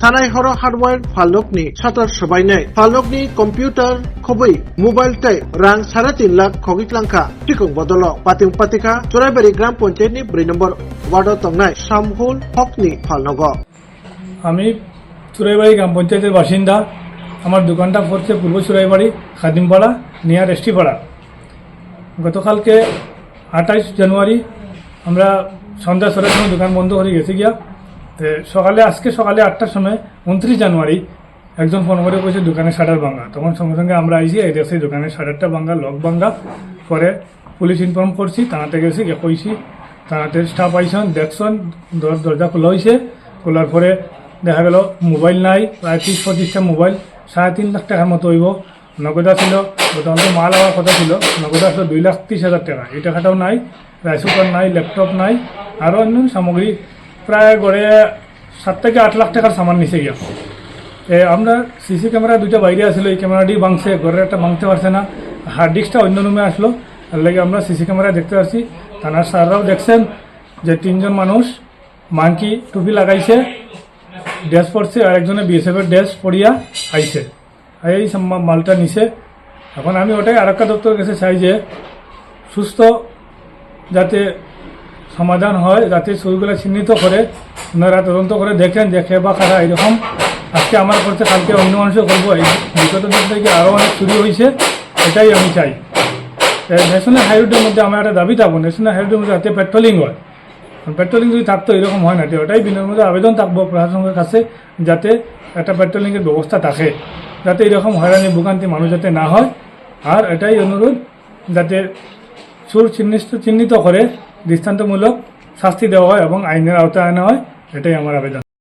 থানায় হর হার্ডওয়্যার ফালকনি ছাত্র সবাইনাই ফালকনি computer খবই mobile তাই রাং 3.5 লাখ খগিকলাংখা টিকং বদল পাতিং পাতিকা চোরাইবাড়ি গ্রাম পঞ্চায়েতনি 4 নম্বর ওয়ার্ড তংনাই শামহুল হকনি ফালনগ। আমি চুরাইবাড়ি গ্রাম পঞ্চায়েতের বাসিন্দা। আমার দোকানটা পড়ছে পূর্ব চুরাইবাড়ি খাদিমপাড়া নিয়ার এসটিপাড়া। গতকালকে 28 জানুয়ারি আমরা সন্ধ্যা 6টার সময় দোকান বন্ধ করে গেছি গিয়া। আজকে সকালে 8টার সময় 29 জানুয়ারি একজন ফোন করে কইছে দোকানের শাটার ভাঙা। তখন সঙ্গে সঙ্গে আমরা আইসি এই দেখছি দোকানের শাটারটা ভাঙা, লক ভাঙা। পরে পুলিশ ইনফর্ম করছি, থানাতে গেছি, কইছি, থানাতে স্টাফ আইসন দেখছেন, দরজা খোলা হয়েছে। খোলার পরে দেখা গেল মোবাইল নাই, প্রায় 30-25টা মোবাইল, 3.5 লাখ টাকার মতো হইব। নগদা ছিল, বর্তমানে মাল হওয়ার কথা ছিল, নগদা ছিল 2,30,000 টাকা। এই টাকাটাও নাই, রাইস কুকার নাই, ল্যাপটপ নাই, আরও অন্যান্য সামগ্রী প্রায় গড়ে 7 থেকে 8 লাখ টাকার সামান নিচে গিয়া। আমরা সিসি ক্যামেরা 2টা বাইরে আসলো, এই ক্যামেরাটি ভাঙছে, ঘরের একটা ভাঙতে পারছে না। হার্ড ডিস্কটা অন্য রুমে আসলো, তার লাগে আমরা সিসি ক্যামেরা দেখতে পাচ্ছি। থানার স্যাররাও দেখছেন যে 3জন মানুষ মাংকি টুপি লাগাইছে, ড্রেস পরছে, আর একজনে বিএসএফের ড্রেস পরিয়া আইছে, এই মালটা নিছে। এখন আমি ওটাই আরক্ষা দপ্তরের কাছে চাই যে সুস্থ যাতে সমাধান হয়, যাতে চুরিগুলো চিহ্নিত করে ওনারা তদন্ত করে দেখেন যে খেয়ে বা খারা এরকম আজকে আমার করছে, কালকে অন্য মানুষও করবো। এই বিগত দিন থেকে আরও অনেক চুরি হয়েছে, এটাই আমি চাই। ন্যাশনাল হাইরোডের মধ্যে আমার একটা দাবি থাকবো, ন্যাশনাল হাইরোডের মধ্যে যাতে পেট্রোলিং হয়। পেট্রোলিং যদি থাকতো এরকম হয় না, ওটাই বিনোর মধ্যে আবেদন থাকবো প্রশাসনের কাছে, যাতে একটা পেট্রোলিংয়ের ব্যবস্থা থাকে, যাতে এরকম হয়রানি ভোগান্তি মানুষ যাতে না হয়। আর এটাই অনুরোধ যাতে চোর চিহ্নিত করে দৃষ্টান্তমূলক শাস্তি দেওয়া হয় এবং আইনের আওতায় আনা হয়, এটাই আমার আবেদন।